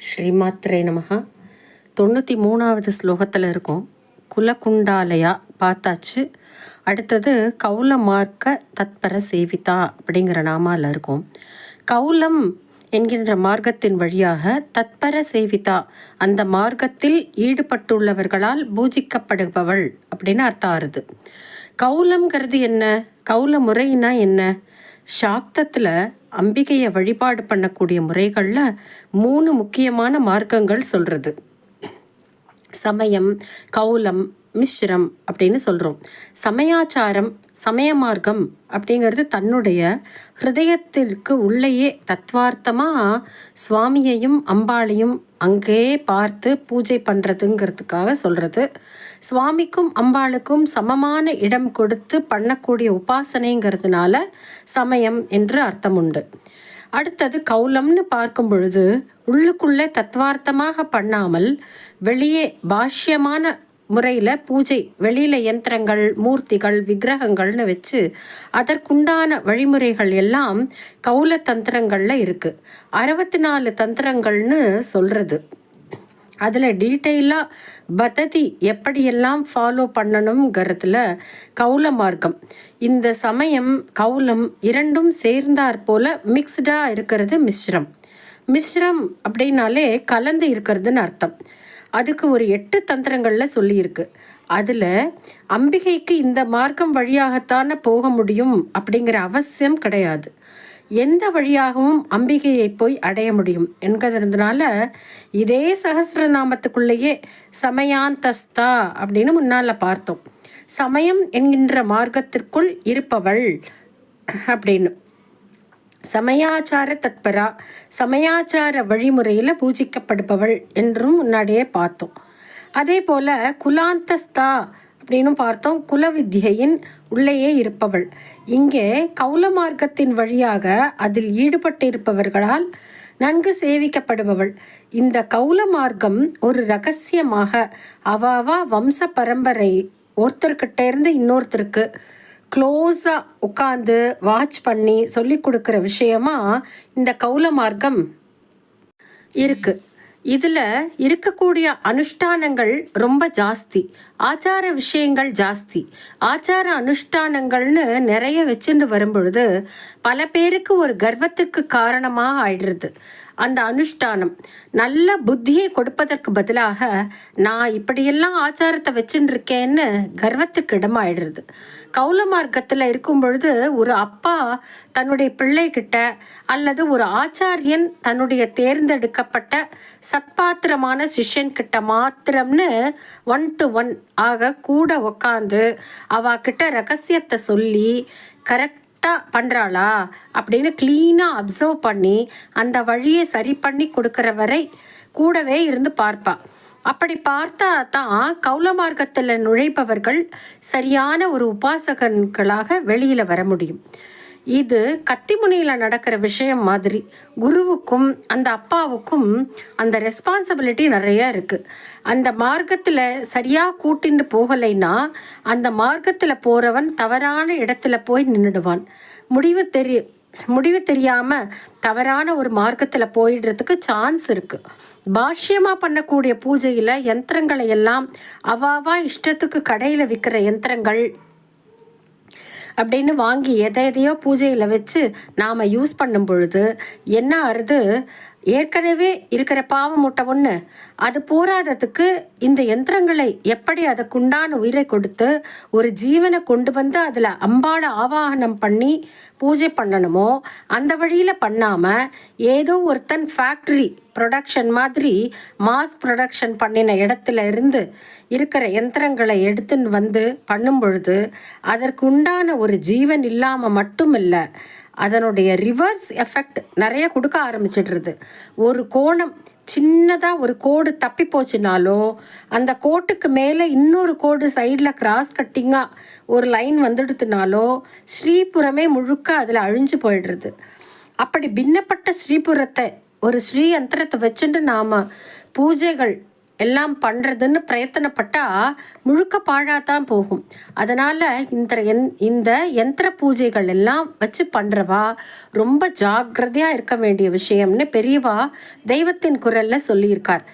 ஸ்ரீமாத்ரே நமஹா. 93வது ஸ்லோகத்தில் இருக்கும். குலகுண்டாலயா பார்த்தாச்சு. அடுத்தது கௌல மார்க்க தத்பர சேவிதா அப்படிங்கிற நாமாவில் இருக்கும். கௌலம் என்கின்ற மார்க்கத்தின் வழியாக தத்பர சேவிதா அந்த மார்க்கத்தில் ஈடுபட்டுள்ளவர்களால் பூஜிக்கப்படுபவள் அப்படின்னு அர்த்தம் ஆறுது. கௌலம்ங்கிறது என்ன? கௌல முறைனா என்ன? சாக்தத்தில் அம்பிகையை வழிபாடு பண்ணக்கூடிய முறைகளில் 3 முக்கியமான மார்க்கங்கள் சொல்கிறது. சமயம், கௌலம், மிஸ்ரம் அப்படின்னு சொல்கிறோம். சமயாச்சாரம், சமய மார்க்கம் அப்படிங்கிறது தன்னுடைய ஹிருதயத்திற்கு உள்ளேயே தத்வார்த்தமாக சுவாமியையும் அம்பாளையும் அங்கே பார்த்து பூஜை பண்ணுறதுங்கிறதுக்காக சொல்கிறது. சுவாமிக்கும் அம்பாளுக்கும் சமமான இடம் கொடுத்து பண்ணக்கூடிய உபாசனைங்கிறதுனால சமயம் என்று அர்த்தம் உண்டு. அடுத்தது கௌலம்னு பார்க்கும் பொழுது உள்ளுக்குள்ளே தத்வார்த்தமாக பண்ணாமல் வெளியே பாஷ்யமான முறையில் பூஜை, வெளியில் யந்திரங்கள், மூர்த்திகள், விக்கிரகங்கள்னு வச்சு அதற்குண்டான வழிமுறைகள் எல்லாம் கௌல தந்திரங்களில் இருக்குது. 64 தந்திரங்கள்னு சொல்கிறது. அதில் டீட்டெயிலாக பததி எப்படியெல்லாம் ஃபாலோ பண்ணணுங்கிறதுல கௌல மார்க்கம், இந்த சமயம் கௌலம் இரண்டும் சேர்ந்தாற் போல் மிக்ஸ்டாக இருக்கிறது மிஸ்ரம். மிஸ்ரம் அப்படின்னாலே கலந்து இருக்கிறதுன்னு அர்த்தம். அதுக்கு ஒரு 8 தந்திரங்களில் சொல்லியிருக்கு. அதில் அம்பிகைக்கு இந்த மார்க்கம் வழியாகத்தானே போக முடியும் அப்படிங்கிற அவசியம் கிடையாது. எந்த வழியாகவும் அம்பிகையை போய் அடைய முடியும் என்கிறதுனால இதே சகஸ்ரநாமத்துக்குள்ளேயே சமயாந்தஸ்தா அப்படின்னு முன்னால் பார்த்தோம். சமயம் என்கின்ற மார்க்கத்திற்குள் இருப்பவள் அப்படின்னு. சமயாச்சார தத்பரா, சமயாச்சார வழிமுறையில் பூஜிக்கப்படுபவள் என்றும் முன்னாடியே பார்த்தோம். அதே போல் குலாந்தஸ்தா அப்படின்னு பார்த்தோம். குலவித்யின் உள்ளேயே இருப்பவள். இங்கே கௌல மார்க்கத்தின் வழியாக அதில் ஈடுபட்டிருப்பவர்களால் நன்கு சேவிக்கப்படுபவள். இந்த கௌல மார்க்கம் ஒரு ரகசியமாக அவாவா வம்ச பரம்பரை ஒருத்தர்கிட்ட இருந்து இன்னொருத்தருக்கு க்ளோஸாக உட்காந்து வாட்ச் பண்ணி சொல்லி கொடுக்குற விஷயமா இந்த கௌல மார்க்கம் இருக்குது. இதில் இருக்கக்கூடிய அனுஷ்டானங்கள் ரொம்ப ஜாஸ்தி, ஆச்சார விஷயங்கள் ஜாஸ்தி. ஆச்சார அனுஷ்டானங்கள்னு நிறைய வச்சுட்டு வரும்பொழுது பல பேருக்கு ஒரு கர்வத்துக்கு காரணமாக ஆயிடுறது. அந்த அனுஷ்டானம் நல்ல புத்தியை கொடுப்பதற்கு பதிலாக நான் இப்படியெல்லாம் ஆச்சாரத்தை வச்சுட்டு இருக்கேன்னு கர்வத்துக்கு இடமாயிடுறது. கௌல மார்க்கத்தில் இருக்கும் பொழுது ஒரு அப்பா தன்னுடைய பிள்ளைகிட்ட அல்லது ஒரு ஆச்சாரியன் தன்னுடைய தேர்ந்தெடுக்கப்பட்ட சத்பாத்திரமான சிஷ்யன்கிட்ட மாத்திரம்னு 1 to 1 ஆக கூட உக்காந்து அவகிட்ட ரகசியத்தை சொல்லி கரெக்டாக பண்ணுறாளா அப்படின்னு க்ளீனாக அப்சர்வ் பண்ணி அந்த வழியை சரி பண்ணி கொடுக்குற வரை கூடவே இருந்து பார்ப்பா. அப்படி பார்த்தா தான் கௌல மார்க்கத்தில் நுழைப்பவர்கள் சரியான ஒரு உபாசகன்களாக வெளியில் வர முடியும். இது கத்திமுனையில் நடக்கிற விஷயம் மாதிரி குருவுக்கும் அந்த அப்பாவுக்கும் அந்த ரெஸ்பான்சிபிலிட்டி நிறையா இருக்குது. அந்த மார்க்கத்தில் சரியாக கூட்டின்னு போகலைன்னா அந்த மார்க்கத்தில் போகிறவன் தவறான இடத்துல போய் நின்றுடுவான். முடிவு தெரியாமல் தவறான ஒரு மார்க்கத்தில் போயிடுறதுக்கு சான்ஸ் இருக்குது. பாஷ்யமாக பண்ணக்கூடிய பூஜையில் யந்திரங்களை எல்லாம் அவாவா இஷ்டத்துக்கு கடையில் விற்கிற யந்திரங்கள் அப்படின்னு வாங்கி எதையோ பூஜையில் வச்சு நாம் யூஸ் பண்ணும் பொழுது என்ன ஆறுது, ஏற்கனவே இருக்கிற பாவம் மூட்டை ஒன்று அது போராததுக்கு இந்த யந்திரங்களை எப்படி அதுக்குண்டான உயிரை கொடுத்து ஒரு ஜீவனை கொண்டு வந்து அதில் அம்பாளை ஆவாகனம் பண்ணி பூஜை பண்ணணுமோ அந்த வழியில் பண்ணாமல் ஏதோ ஒருத்தன் ஃபேக்ட்ரி ப்ரொடக்ஷன் மாதிரி மாஸ் ப்ரொடக்ஷன் பண்ணின இடத்துல இருந்து இருக்கிற யந்திரங்களை எடுத்துன்னு வந்து பண்ணும் பொழுது அதற்கு உண்டான ஒரு ஜீவன் இல்லாமல் மட்டும் இல்லை, அதனுடைய ரிவர்ஸ் எஃபெக்ட் நிறைய கொடுக்க ஆரம்பிச்சிடுறது. ஒரு கோணம் சின்னதாக ஒரு கோடு தப்பி போச்சுனாலோ அந்த கோட்டுக்கு மேலே இன்னொரு கோடு சைடில் கிராஸ் கட்டிங்காக ஒரு லைன் வந்துடுத்துனாலோ ஸ்ரீபுரமே முழுக்க அதில் அழிஞ்சு போயிடுறது. அப்படி பின்னப்பட்ட ஸ்ரீபுரத்தை ஒரு ஸ்ரீ யந்திரத்தை வச்சுட்டு நாம் பூஜைகள் எல்லாம் பண்ணுறதுன்னு பிரயத்தனப்பட்டால் முழுக்க பாழாதான் போகும். அதனால் இந்த யந்திர பூஜைகள் எல்லாம் வச்சு பண்ணுறவா ரொம்ப ஜாக்கிரதையாக இருக்க வேண்டிய விஷயம்னு பெரியவா தெய்வத்தின் குரலில் சொல்லியிருக்கார்.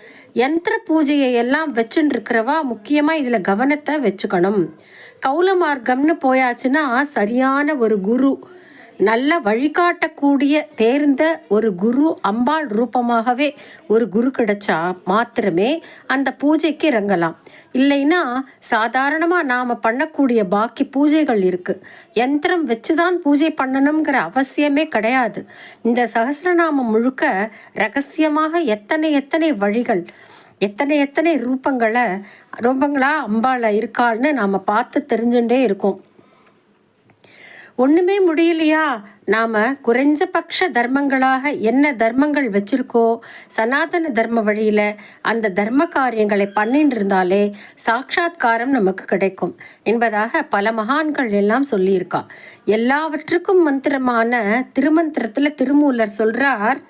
யந்திர பூஜையை எல்லாம் வச்சுன்னு இருக்கிறவா முக்கியமாக இதில் கவனத்தை வச்சுக்கணும். கௌல மார்க்கம்னு போயாச்சுன்னா சரியான ஒரு குரு, நல்ல வழிகாட்டக்கூடிய தேர்ந்த ஒரு குரு, அம்பாள் ரூபமாகவே ஒரு குரு கிடைச்சா மாத்திரமே அந்த பூஜைக்கு இறங்கலாம். இல்லைன்னா சாதாரணமாக நாம் பண்ணக்கூடிய பாக்கி பூஜைகள் இருக்குது. யந்திரம் வச்சு தான் பூஜை பண்ணணுங்கிற அவசியமே கிடையாது. இந்த சகஸ்ரநாமம் முழுக்க ரகசியமாக எத்தனை வழிகள், எத்தனை ரூபங்களா அம்பாள் இருக்காள்னு நாம் பார்த்து தெரிஞ்சுட்டே இருக்கோம். ஒன்றுமே முடியலையா, நாம் குறைஞ்சபட்ச தர்மங்களாக என்ன தர்மங்கள் வச்சுருக்கோ சனாதன தர்ம வழியில் அந்த தர்ம காரியங்களை பண்ணிட்டு இருந்தாலே சாட்சாத்காரம் நமக்கு கிடைக்கும் என்பதாக பல மகான்கள் எல்லாம் சொல்லியிருக்கா. எல்லாவற்றுக்கும் மந்திரமான திருமந்திரத்தில் திருமூலர் சொல்கிறார்,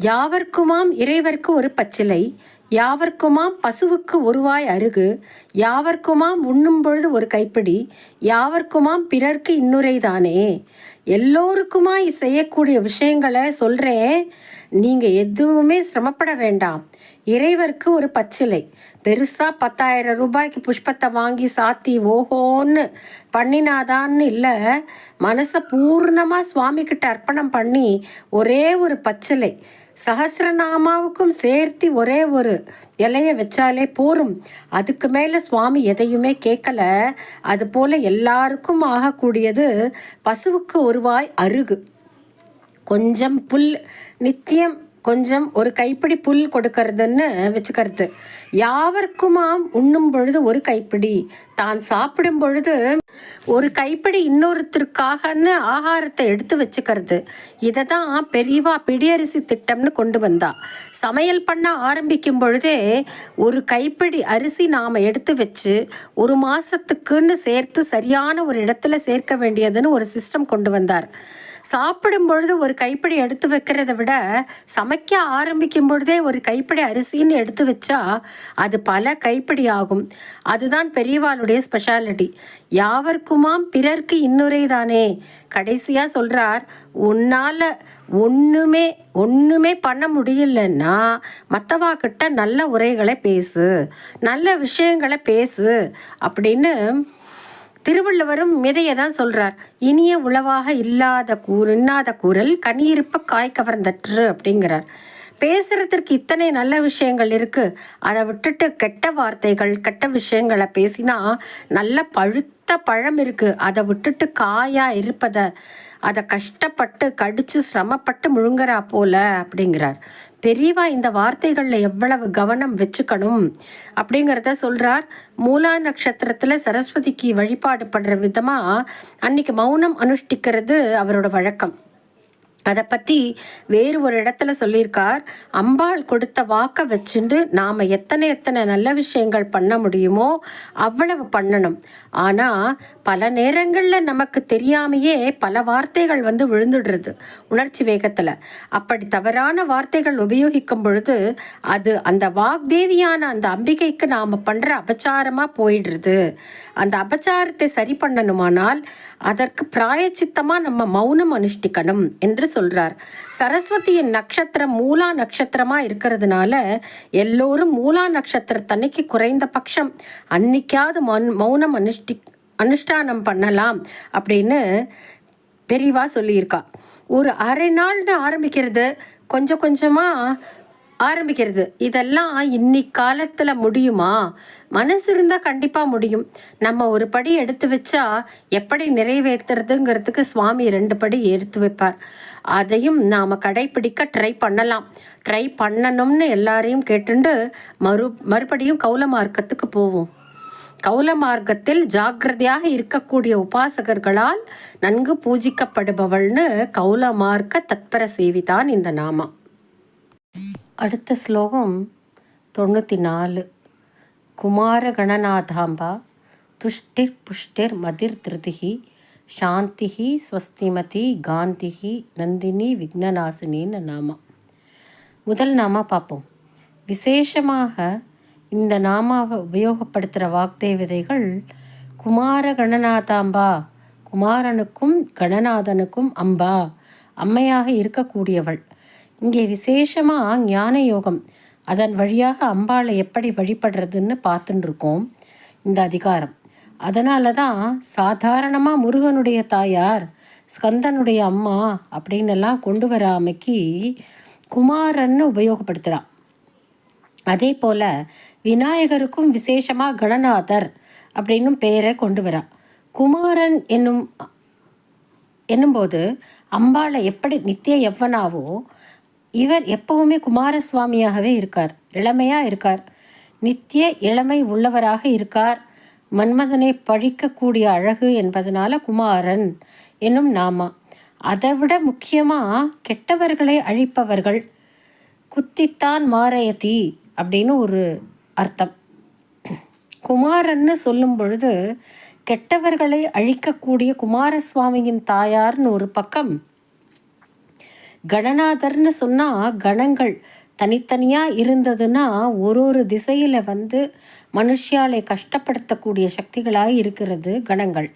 யாவர்க்குமாம் இறைவர்க்கு ஒரு பச்சிலை, யாவர்க்குமாம் பசுவுக்கு ஒருவாய் அருகு, யாவர்க்குமாம் உண்ணும் பொழுது ஒரு கைப்பிடி, யாவர்க்குமாம் பிறர்க்கு இன்னுரைதானே. எல்லோருக்குமாய் செய்யக்கூடிய விஷயங்களை சொல்கிறேன், நீங்கள் எதுவுமே சிரமப்பட வேண்டாம். இறைவருக்கு ஒரு பச்சிலை, பெருசாக 10,000 ரூபாய்க்கு புஷ்பத்தை வாங்கி சாத்தி ஓஹோன்னு பண்ணினாதான்னு இல்லை, மனசை பூர்ணமாக சுவாமிக்கிட்ட அர்ப்பணம் பண்ணி ஒரே ஒரு பச்சிலை சஹஸ்ரநாமாவுக்கும் சேர்த்து ஒரே ஒரு இலையை வச்சாலே போரும். அதுக்கு மேலே சுவாமி எதையுமே கேட்கல. அதுபோல் எல்லாருக்கும் ஆகக்கூடியது பசுவுக்கு ஒருவாய் அருகு, கொஞ்சம் புல், நித்தியம் கொஞ்சம் ஒரு கைப்பிடி புல் கொடுக்கறதுன்னு வச்சுக்கிறது. யாவர்க்குமாம் உண்ணும் பொழுது ஒரு கைப்பிடி, தான் சாப்பிடும் பொழுது ஒரு கைப்பிடி இன்னொருத்தருக்காகன்னு ஆகாரத்தை எடுத்து வச்சுக்கிறது. இதை தான் பெரியவா பிடியரிசி திட்டம்னு கொண்டு வந்தா. சமையல் பண்ண ஆரம்பிக்கும் பொழுதே ஒரு கைப்பிடி அரிசி நாம் எடுத்து வச்சு ஒரு மாதத்துக்குன்னு சேர்த்து சரியான ஒரு இடத்துல சேர்க்க வேண்டியதுன்னு ஒரு சிஸ்டம் கொண்டு வந்தார். சாப்பிடும் பொழுது ஒரு கைப்பிடி எடுத்து வைக்கிறத விட சமைக்க ஆரம்பிக்கும் பொழுதே ஒரு கைப்பிடி அரிசின்னு எடுத்து வச்சா அது பல கைப்பிடி ஆகும். அதுதான் பெரியவாளுடைய ஸ்பெஷாலிட்டி. யாவர்க்குமாம் பிறர்க்கு இன்னுரைதானே. கடைசியாக சொல்கிறார், உன்னால் ஒன்றுமே பண்ண முடியலன்னா மற்றவா கிட்ட நல்ல உரைகளை பேசு, நல்ல விஷயங்களை பேசு அப்படின்னு திருவள்ளுவரும் மிதையை தான் சொல்கிறார். இனிய உளவாக இன்னாத கூறல் கனியிருப்ப காய் கவர்ந்தற்று அப்படிங்கிறார். பேசுகிறதுக்கு இத்தனை நல்ல விஷயங்கள் இருக்குது, அதை விட்டுட்டு கெட்ட வார்த்தைகள் கெட்ட விஷயங்களை பேசினா நல்ல பழுத்த பழம் இருக்குது, அதை விட்டுட்டு காயாக இருப்பதை அதை கஷ்டப்பட்டு கடித்து சிரமப்பட்டு முழுங்குறா போல அப்படிங்கிறார். பெரியவா இந்த வார்த்தைகளில் எவ்வளவு கவனம் வச்சுக்கணும் அப்படிங்கிறத சொல்கிறார். மூலா நட்சத்திரத்தில் சரஸ்வதிக்கு வழிபாடு பண்ணுற விதமாக அன்னைக்கு மௌனம் அனுஷ்டிக்கிறது அவரோட வழக்கம். அதை பற்றி வேறு ஒரு இடத்துல சொல்லியிருக்கார். அம்பாள் கொடுத்த வாக்கை வச்சுட்டு நாம் எத்தனை நல்ல விஷயங்கள் பண்ண முடியுமோ அவ்வளவு பண்ணணும். ஆனால் பல நேரங்களில் நமக்கு தெரியாமையே பல வார்த்தைகள் விழுந்துடுறது உணர்ச்சி வேகத்தில். அப்படி தவறான வார்த்தைகள் உபயோகிக்கும் பொழுது அது அந்த வாக்தேவியான அந்த அம்பிகைக்கு நாம் பண்ணுற அபச்சாரமாக போயிடுறது. அந்த அபச்சாரத்தை சரி பண்ணணுமானால் அதற்கு பிராயச்சித்தமாக நம்ம மௌனம் அனுஷ்டிக்கணும் என்று சொல்றார். சரஸ்வதியின் நட்சத்திரம் மூலா நட்சத்திரமா இருக்கிறதுனால எல்லோரும் மூலா நட்சத்திரத்தன்னைக்கு குறைந்த பட்சம் அன்னைக்காவது மௌனம் அனுஷ்டானம் பண்ணலாம் அப்படின்னு பெரியவா சொல்லியிருக்கா. ஒரு அரை நாள்னு ஆரம்பிக்கிறது, கொஞ்சம் கொஞ்சமாக ஆரம்பிக்கிறது, இதெல்லாம் இன்னைக்கு காலத்தில் முடியுமா? மனசு இருந்தால் கண்டிப்பாக முடியும். நம்ம ஒரு படி எடுத்து வச்சா எப்படி நிறைவேற்றுறதுங்கிறதுக்கு சுவாமி 2 படி எடுத்து வைப்பார். அதையும் நாம் கடைப்பிடிக்க ட்ரை பண்ணலாம். ட்ரை பண்ணணும்னு எல்லாரையும் கேட்டுண்டு மறுபடியும் கௌல மார்க்கத்துக்கு போவோம். கௌல மார்க்கத்தில் ஜாக்கிரதையாக இருக்கக்கூடிய உபாசகர்களால் நன்கு பூஜிக்கப்படுபவள்னு கௌல மார்க்க தத்பர சேவிதான் இந்த நாமம். அடுத்த ஸ்லோகம் 94. குமார கணநாதாம்பா துஷ்டிர் புஷ்டிர் மதிர் திருதிகி சாந்திஹி ஸ்வஸ்திமதி காந்திஹி நந்தினி விக்னநாசினின்னு நாமா. முதல் நாமா பார்ப்போம். விசேஷமாக இந்த நாமாவை உபயோகப்படுத்துகிற வாக்தேவதைகள் குமார கணநாதாம்பா, குமாரனுக்கும் கணநாதனுக்கும் அம்பா, அம்மையாக இருக்கக்கூடியவள். இங்கே விசேஷமாக ஞான யோகம், அதன் வழியாக அம்பாளை எப்படி வழிபடுறதுன்னு பார்த்துட்டு இருக்கோம் இந்த அதிகாரம். அதனால தான் சாதாரணமாக முருகனுடைய தாயார், ஸ்கந்தனுடைய அம்மா அப்படின்னு எல்லாம் கொண்டு வராமைக்கு குமாரன்னு உபயோகப்படுத்துகிறான். அதே போல் விநாயகருக்கும் விசேஷமாக கணநாதர் அப்படின்னும் பெயரை கொண்டு வரா. குமாரன் என்னும்போது அம்பாளை எப்படி நித்திய யவ்வனாவோ இவர் எப்பவுமே குமாரசுவாமியாகவே இருக்கார், இளமையாக இருக்கார், நித்திய இளமை உள்ளவராக இருக்கார். மன்மதனை பழிக்கக்கூடிய அழகு என்பதனால குமாரன் என்னும் நாமா. அதைவிட முக்கியமாக கெட்டவர்களை அழிப்பவர்கள், குத்தித்தான் மாரயதி அப்படின்னு ஒரு அர்த்தம். குமாரன்னு சொல்லும் பொழுது கெட்டவர்களை அழிக்கக்கூடிய குமாரசுவாமியின் தாயார்னு ஒரு பக்கம், கணநாதர்னு சொன்னால் கணங்கள் தனித்தனியாக இருந்ததுன்னா ஒரு திசையில் மனுஷியாலை கஷ்டப்படுத்தக்கூடிய சக்திகளாக இருக்கிறது கணங்கள்.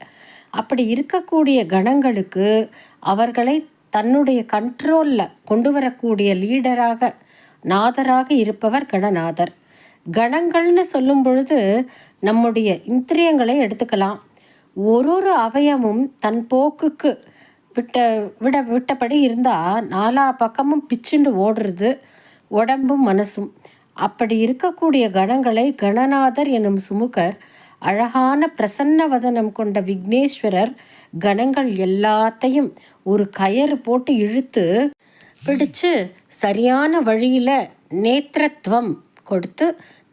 அப்படி இருக்கக்கூடிய கணங்களுக்கு அவர்களை தன்னுடைய கண்ட்ரோலில் கொண்டு வரக்கூடிய லீடராக, நாதராக இருப்பவர் கணநாதர். கணங்கள்னு சொல்லும் பொழுது நம்முடைய இந்திரியங்களை எடுத்துக்கலாம். அவயமும் தன் போக்குக்கு விட்டபடி இருந்தால் நாலா பக்கமும் பிச்சுண்டு ஓடுறது உடம்பும் மனசும். அப்படி இருக்கக்கூடிய கணங்களை கணநாதர் எனும் சுமுகர், அழகான பிரசன்ன வதனம் கொண்ட விக்னேஸ்வரர் கணங்கள் எல்லாத்தையும் ஒரு கயறு போட்டு இழுத்து பிடிச்சு சரியான வழியில் நேத்திரத்துவம் கொடுத்து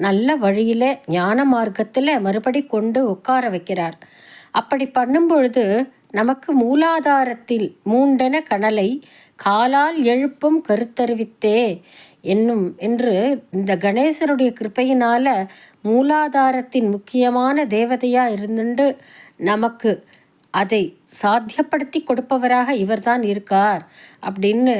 நல்ல வழியில் ஞான மார்க்கத்தில் மறுபடி கொண்டு உட்கார வைக்கிறார். அப்படி பண்ணும்பொழுது நமக்கு மூலாதாரத்தில் மூண்டன கனலை காலால் எழுப்பும் கருத்தறிவித்தே என்று இந்த கணேசருடைய கிருப்பையினால் மூலாதாரத்தின் முக்கியமான தேவதையாக இருந்துண்டு நமக்கு அதை சாத்தியப்படுத்தி கொடுப்பவராக இவர்தான் இருக்கார் அப்படின்னு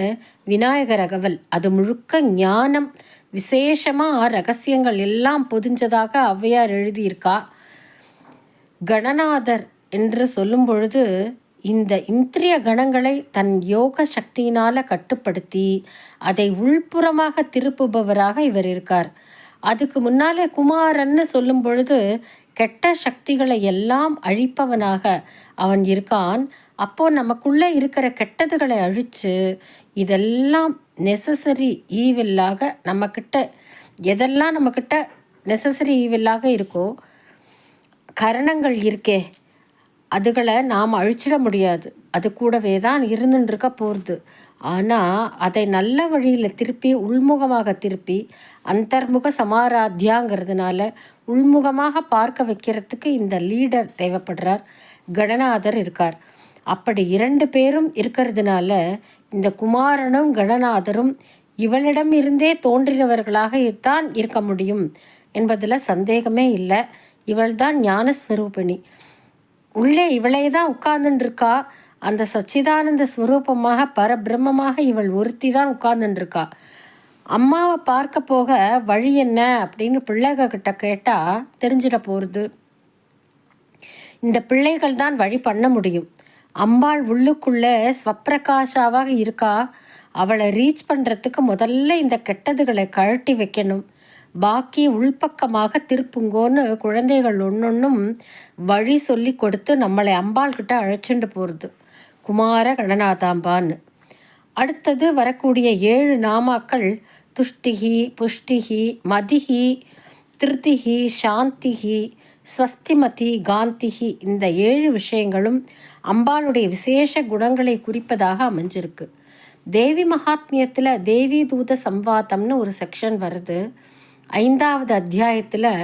விநாயகர் அகவல். அது முழுக்க ஞானம், விசேஷமாக ரகசியங்கள் எல்லாம் பொதிஞ்சதாக ஔவையார் எழுதியிருக்கா. கணநாதர் என்று சொல்லும் பொழுது இந்த இந்திரிய கணங்களை தன் யோக சக்தியினால் கட்டுப்படுத்தி அதை உள்புறமாக திருப்புபவராக இவர் இருக்கார். அதுக்கு முன்னாலே குமாரன்னு சொல்லும் பொழுது கெட்ட சக்திகளை எல்லாம் அழிப்பவனாக அவன் இருக்கான். அப்போது நமக்குள்ளே இருக்கிற கெட்டதுகளை அழித்து இதெல்லாம் நெசசரி ஈவில்லாக எதெல்லாம் நம்மக்கிட்ட நெசசரி ஈவில்லாக இருக்கோ, கரணங்கள் இருக்கே, அதுகளை நாம் அழிச்சிட முடியாது, அது கூடவே தான் இருந்துருக்க போகிறது. ஆனால் அதை நல்ல வழியில் திருப்பி உள்முகமாக திருப்பி அந்தர்முக சமாராத்தியாங்கிறதுனால உள்முகமாக பார்க்க வைக்கிறதுக்கு இந்த லீடர் தேவைப்படுறார், கணநாதர் இருக்கார். அப்படி 2 பேரும் இருக்கிறதுனால இந்த குமாரனும் கணநாதரும் இவளிடம் இருந்தே தோன்றினவர்களாக தான் இருக்க முடியும் என்பதில் சந்தேகமே இல்லை. இவள்தான் ஞானஸ்வரூபிணி. உள்ளே இவளே தான் உட்கார்ந்துருக்கா. அந்த சச்சிதானந்த ஸ்வரூபமாக பரபிரம்மமாக இவள் ஒருத்தி தான் உட்கார்ந்துருக்கா. அம்மாவை பார்க்க போக வழி என்ன அப்படின்னு பிள்ளைகிட்ட கேட்டால் தெரிஞ்சிட போகிறது. இந்த பிள்ளைகள் தான் வழி பண்ண முடியும். அம்பாள் உள்ளுக்குள்ளே ஸ்வப்பிரகாஷாவாக இருக்கா. அவளை ரீச் பண்ணுறதுக்கு முதல்ல இந்த கெட்டதுகளை கழட்டி வைக்கணும். பாக்கி உள்பக்கமாக திருப்புங்கோன்னு குழந்தைகள் ஒன்றொன்றும் வழி சொல்லி கொடுத்து நம்மளை அம்பாள்கிட்ட அழைச்சிட்டு போகிறது, குமார கணநாதாம்பான்னு. அடுத்தது வரக்கூடிய 7 நாமாக்கள் துஷ்டிகி, புஷ்டிகி, மதிகி, திருதிகி, சாந்திகி, ஸ்வஸ்திமதி, காந்திகி. இந்த 7 விஷயங்களும் அம்பாளுடைய விசேஷ குணங்களை குறிப்பதாக அமைஞ்சிருக்கு. தேவி மகாத்மியத்தில் தேவி தூத சம்வாதம்னு ஒரு செக்ஷன் வருது. 5வது அத்தியாயத்தில்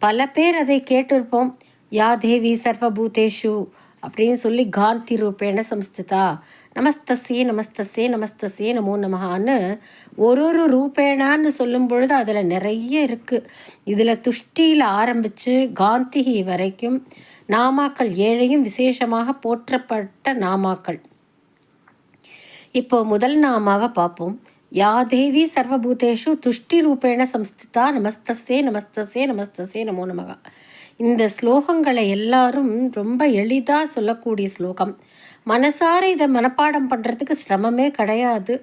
பல பேர் அதை கேட்டிருப்போம். யா தேவி சர்வபூதேஷு அப்படின்னு சொல்லி காந்தி ரூபேண சம்ஸ்திதா, நமஸ்தஸ்யே நமஸ்தஸ்யே நமஸ்தஸ்யே நமோ நமஹான்னு ஒரு ரூபேணான்னு சொல்லும் பொழுது அதில் நிறைய இருக்குது. இதில் துஷ்டியில் ஆரம்பித்து காந்திகி வரைக்கும் நாமாக்கள் 7 விசேஷமாக போற்றப்பட்ட நாமாக்கள். இப்போ முதல் நாமாவை பார்ப்போம். யா தேவி சர்வபூதேஷு துஷ்டிரூபேண சம்ஸ்திதா நமஸ்தஸ்யே நமஸ்தஸ்யே நமஸ்தஸ்யே நமோ நமகா. இந்த ஸ்லோகங்களை எல்லாரும் ரொம்ப எளிதாக சொல்லக்கூடிய ஸ்லோகம். மனசார இதை மனப்பாடம் பண்ணுறதுக்கு சிரமமே கிடையாது.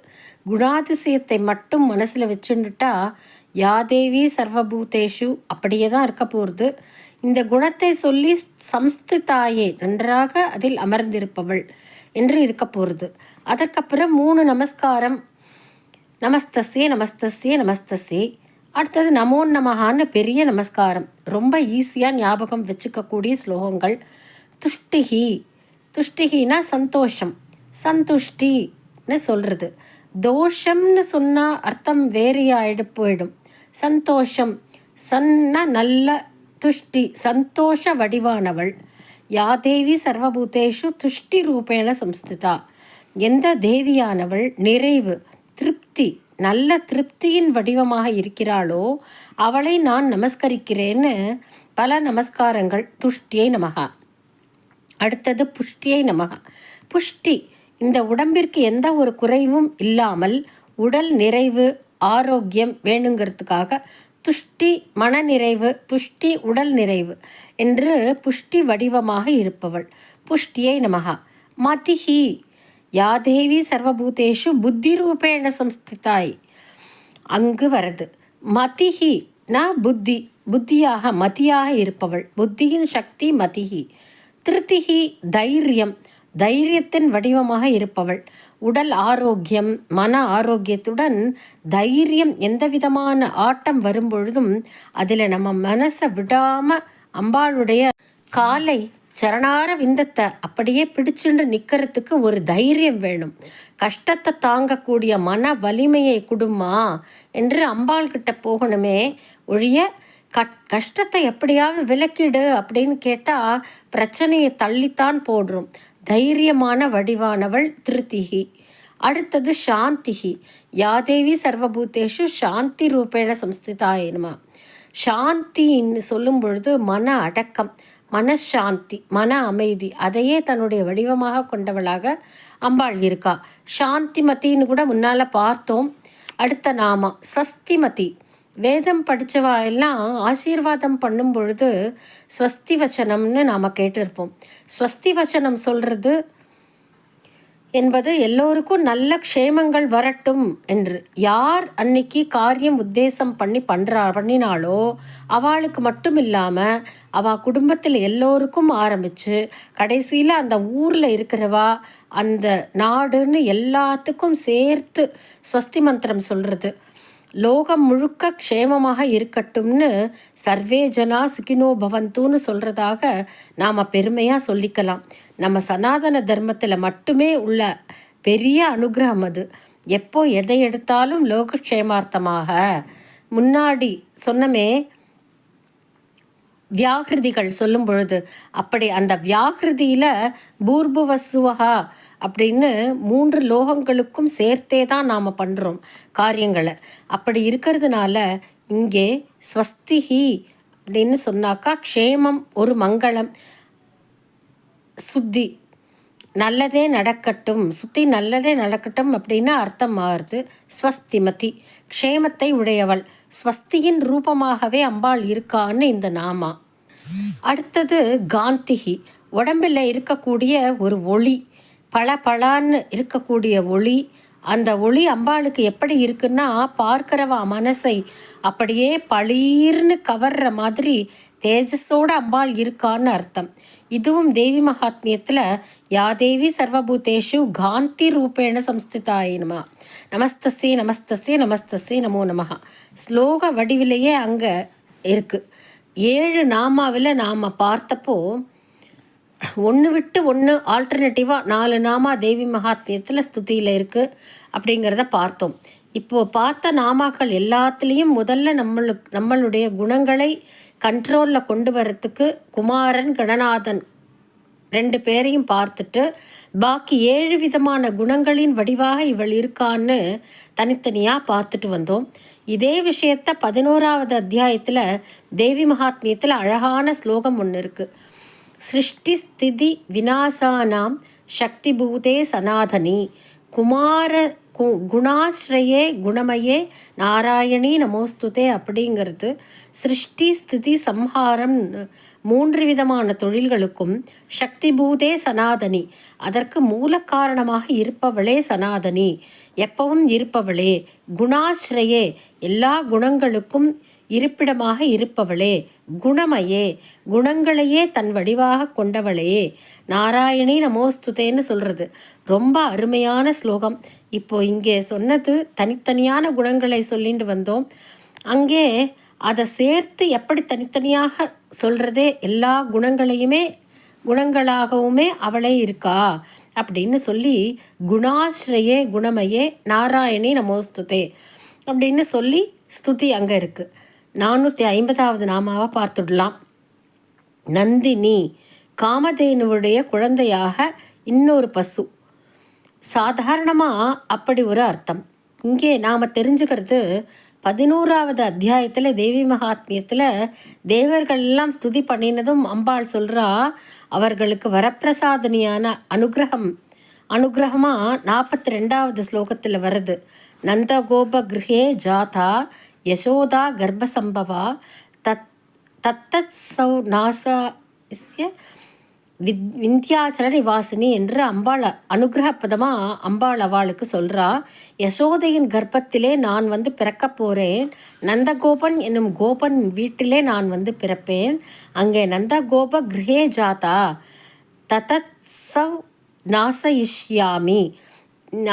குணாதிசயத்தை மட்டும் மனசில் வச்சுட்டுட்டா யாதேவி சர்வபூதேஷு அப்படியே தான் இருக்க போகிறது. இந்த குணத்தை சொல்லி சம்ஸ்திதாயே நன்றாக அதில் அமர்ந்திருப்பவள் என்று இருக்க போகிறது. அதற்கப்புறம் 3 நமஸ்காரம். நமஸ்தஸ்யே நமஸ்தஸ்யே நமஸ்தஸ்யே. அடுத்தது நமோ நமகான்னு பெரிய நமஸ்காரம். ரொம்ப ஈஸியாக ஞாபகம் வச்சுக்கக்கூடிய ஸ்லோகங்கள். துஷ்டிஹி, துஷ்டிஹினா சந்தோஷம், சந்துஷ்டின்னு சொல்கிறது. தோஷம்னு சொன்னால் அர்த்தம் வேறையாயிடு போயிடும். சந்தோஷம், சன்னா நல்ல, துஷ்டி சந்தோஷ வடிவானவள். யாதேவி சர்வபூதேஷு துஷ்டி ரூபேண சம்ஸ்திதா. எந்த தேவியானவள் நிறைவு, திருப்தி, நல்ல திருப்தியின் வடிவமாக இருக்கிறாளோ அவளை நான் நமஸ்கரிக்கிறேன்னு பல நமஸ்காரங்கள். துஷ்டியை நமகா. அடுத்தது புஷ்டியை நமகா. புஷ்டி, இந்த உடம்பிற்கு எந்த ஒரு குறைவும் இல்லாமல் உடல் நிறைவு ஆரோக்கியம் வேணுங்கிறதுக்காக துஷ்டி மனநிறைவு, புஷ்டி உடல் நிறைவு என்று புஷ்டி வடிவமாக இருப்பவள். புஷ்டியை நமகா. மதிஹி, யாதேவி சர்வபூதேஷு புத்தி ரூபேண சம்ஸ்திதாய். அங்கு வரது மதிஹி நா புத்தி, புத்தியாக மதியாக இருப்பவள், புத்தியின் சக்தி மதிஹி. திருத்திஹி தைரியம், தைரியத்தின் வடிவமாக இருப்பவள். உடல் ஆரோக்கியம் மன ஆரோக்கியத்துடன் தைரியம், எந்த விதமான ஆட்டம் வரும்பொழுதும் அதில் நம்ம மனசை விடாமல் அம்பாளுடைய காலை சரணார விந்தத்தை அப்படியே பிடிச்சுண்டு நிற்கிறதுக்கு ஒரு தைரியம் வேணும். கஷ்டத்தை தாங்கக்கூடிய மன வலிமையை கொடுமா என்று அம்பாள்கிட்ட போகணுமே ஒழிய கஷ்டத்தை எப்படியாவது விலக்கிடு அப்படின்னு கேட்டால் பிரச்சனையை தள்ளித்தான் போடுறோம். தைரியமான வடிவானவள் திருத்திகி. அடுத்தது சாந்திகி. யாதேவி சர்வபூதேஷு சாந்தி ரூபேண சம்ஸ்திதாயனமா. சாந்தின்னு சொல்லும் பொழுது மன அடக்கம், மனசாந்தி, மன அமைதி, அதையே தன்னுடைய வடிவமாக கொண்டவளாக அம்பாள் இருக்கா. சாந்திமதின்னு கூட முன்னால் பார்த்தோம். அடுத்த நாமா ஸ்வஸ்திமதி. வேதம் படித்தவா எல்லாம் ஆசீர்வாதம் பண்ணும் பொழுது ஸ்வஸ்தி வச்சனம்னு நாம் கேட்டிருப்போம். ஸ்வஸ்தி வச்சனம் சொல்கிறது என்பது எல்லோருக்கும் நல்ல க்ஷேமங்கள் வரட்டும் என்று. யார் அன்னைக்கு காரியம் உத்தேசம் பண்ணினாலோ அவளுக்கு மட்டும் இல்லாமல் அவள் குடும்பத்தில் எல்லோருக்கும் ஆரம்பித்து கடைசியில் அந்த ஊரில் இருக்கிறவா, அந்த நாடுன்னு எல்லாத்துக்கும் சேர்த்து ஸ்வஸ்தி மந்திரம் சொல்கிறது. லோகம் முழுக்க க்ஷேமமாக இருக்கட்டும்னு சர்வே ஜனா சுகினோ பவந்துன்னு சொல்கிறதாக நாம் பெருமையாக சொல்லிக்கலாம். நம்ம சனாதன தர்மத்தில் மட்டுமே உள்ள பெரிய அனுகிரகம் அது. எப்போ எதை எடுத்தாலும் லோகக்ஷேமார்த்தமாக. முன்னாடி சொன்னமே வியாகிருதிகள் சொல்லும் பொழுது அப்படி அந்த வியாகிருதியில் பூர்புவசுவகா அப்படின்னு 3 லோகங்களுக்கும் சேர்த்தே தான் நாம் பண்ணுறோம் காரியங்களை. அப்படி இருக்கிறதுனால இங்கே ஸ்வஸ்திஹி அப்படின்னு சொன்னாக்கா க்ஷேமம், ஒரு மங்களம், சுத்தி, நல்லதே நடக்கட்டும், சுத்தி நல்லதே நடக்கட்டும் அப்படின்னு அர்த்தம் மாறுது. ஸ்வஸ்திமதி, க்ஷேமத்தை உடையவள், ஸ்வஸ்தியின் ரூபமாகவே அம்பாள் இருக்கான்னு இந்த நாமா. அடுத்தது காந்திகி. உடம்பில் இருக்கக்கூடிய ஒரு ஒளி, பளபளன்னு இருக்கக்கூடிய ஒளி. அந்த ஒளி அம்பாளுக்கு எப்படி இருக்குன்னா பார்க்கிறவா மனசை அப்படியே பளீர்னு கவர்ற மாதிரி தேஜஸோடு அம்பாள் இருக்கான்னு அர்த்தம். இதுவும் தேவி மகாத்மியத்தில் யாதேவி சர்வபூதேஷு காந்தி ரூபேண சம்ஸ்திதாயினமா. நமஸ்தஸ்யே நமஸ்தஸ்யே நமஸ்தஸ்யே நமோ நமஹா. ஸ்லோக வடிவிலேயே அங்கே இருக்குது. 7 நாமாவில் நாம் பார்த்தப்போ ஒன்று விட்டு ஒன்று ஆல்டர்னேட்டிவாக 4 நாமா தேவி மகாத்மியத்தில் ஸ்துதியில் இருக்குது அப்படிங்கிறத பார்த்தோம். இப்போது பார்த்த நாமாக்கள் எல்லாத்துலேயும் முதல்ல நம்மளுடைய குணங்களை கண்ட்ரோலில் கொண்டு வரத்துக்கு குமாரன் கணநாதன் 2 பேரையும் பார்த்துட்டு பாக்கி 7 விதமான குணங்களின் வடிவாக இவள் இருக்கான்னு தனித்தனியாக பார்த்துட்டு வந்தோம். இதே விஷயத்த 11வது அத்தியாயத்தில் தேவி மகாத்மியத்தில் அழகான ஸ்லோகம் ஒன்று இருக்குது. சிருஷ்டி ஸ்திதி விநாசானாம் சக்தி பூதே சனாதனி குணாஸ்ரயே குணமயே நாராயணி நமோஸ்துதே அப்படிங்கிறது சிருஷ்டி ஸ்திதி சம்ஹாரம் 3 விதமான தொழில்களுக்கும் சக்தி பூதே சனாதனி, அதற்கு மூல காரணமாக இருப்பவளே சனாதனி, எப்பவும் இருப்பவளே. குணாஸ்ரயே, எல்லா குணங்களுக்கும் இருப்பிடமாக இருப்பவளே. குணமயே, குணங்களையே தன் வடிவாக கொண்டவளே. நாராயணி நமோஸ்துதேன்னு சொல்கிறது ரொம்ப அருமையான ஸ்லோகம். இப்போ இங்கே சொன்னது தனித்தனியான குணங்களை சொல்லிட்டு வந்தோம். அங்கே அதை சேர்த்து எப்படி தனித்தனியாக சொல்கிறதே, எல்லா குணங்களாகவுமே அவளே இருக்கா அப்படின்னு சொல்லி குணாஸ்ரயே குணமயே நாராயணி நமோஸ்துதே அப்படின்னு சொல்லி ஸ்துதி அங்கே இருக்குது. 450வது நாமாவை பார்த்துடலாம். நந்தினி, காமதேனுவுடைய குழந்தையாக இன்னொரு பசு. சாதாரணமாக அப்படி ஒரு அர்த்தம். இங்கே நாம் தெரிஞ்சுக்கிறது 11வது அத்தியாயத்தில் தேவி மகாத்மியத்தில் தேவர்கள் எல்லாம் ஸ்துதி பண்ணினதும் அம்பாள் சொல்கிறா அவர்களுக்கு வரப்பிரசாதனியான அனுகிரகமாக 42வது ஸ்லோகத்தில் வருது. நந்தகோப கிருஹே ஜாதா யசோதா கர்ப்பசம்பவா தத்தத் சௌ நாசஸ்ய விந்தியாச்சல நிவாசினி என்று அம்பாள் அனுகிரகப்பதமாக அம்பாள் அவளுக்கு சொல்கிறா. யசோதையின் கர்ப்பத்திலே நான் பிறக்க போகிறேன். நந்தகோபன் என்னும் கோபன் வீட்டிலே நான் பிறப்பேன். அங்கே நந்தகோப கிரகே ஜாதா ததத் சவ் நாசயிஷ்யாமி,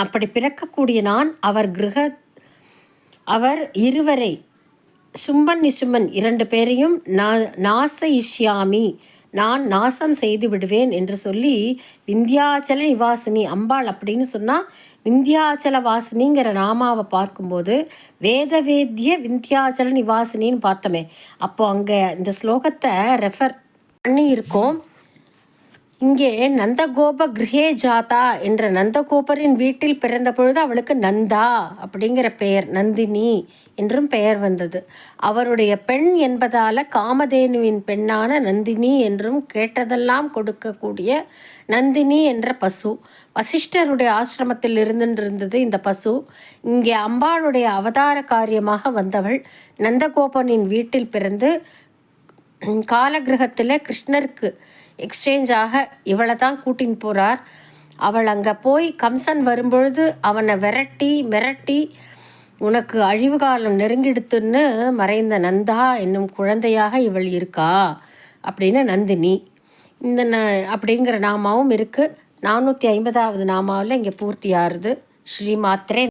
அப்படி பிறக்கக்கூடிய நான் அவர் இருவரை சும்பன் நிசும்பன் 2 பேரையும் நாசயிஷ்யாமி, நான் நாசம் செய்து விடுவேன் என்று சொல்லி விந்தியாச்சல நிவாசினி அம்பாள் அப்படின்னு சொன்னால் விந்தியாச்சல வாசினிங்கிற நாமாவை பார்க்கும்போது வேதவேத்திய விந்தியாச்சல நிவாசினின்னு பார்த்தோமே, அப்போ அங்கே இந்த ஸ்லோகத்தை ரெஃபர் பண்ணி இருக்கோம். இங்கே நந்தகோப கிரகே ஜாதா என்ற நந்தகோபரின் வீட்டில் பிறந்த பொழுது அவளுக்கு நந்தா அப்படிங்கிற பெயர், நந்தினி என்றும் பெயர் வந்தது. அவருடைய பெண் என்பதால் காமதேனுவின் பெண்ணான நந்தினி என்றும் கேட்டதெல்லாம் கொடுக்கக்கூடிய நந்தினி என்ற பசு வசிஷ்டருடைய ஆசிரமத்தில் இருந்தது. இந்த பசு இங்கே அம்பாளுடைய அவதார காரியமாக வந்தவள். நந்தகோபனின் வீட்டில் பிறந்து காலகிரகத்தில் கிருஷ்ணருக்கு எக்ஸ்சேஞ்சாக இவளை தான் கூட்டின்னு போகிறார். அவள் அங்கே போய் கம்சன் வரும்பொழுது அவனை மிரட்டி உனக்கு அழிவு காலம் நெருங்கிடுத்துன்னு மறைந்த நந்தா என்னும் குழந்தையாக இவள் இருக்கா அப்படின்னு நந்தினி அப்படிங்கிற நாமாவும் இருக்குது. 450வது நாமாவில் இங்கே பூர்த்தி ஆறுது. ஸ்ரீமாத்ரே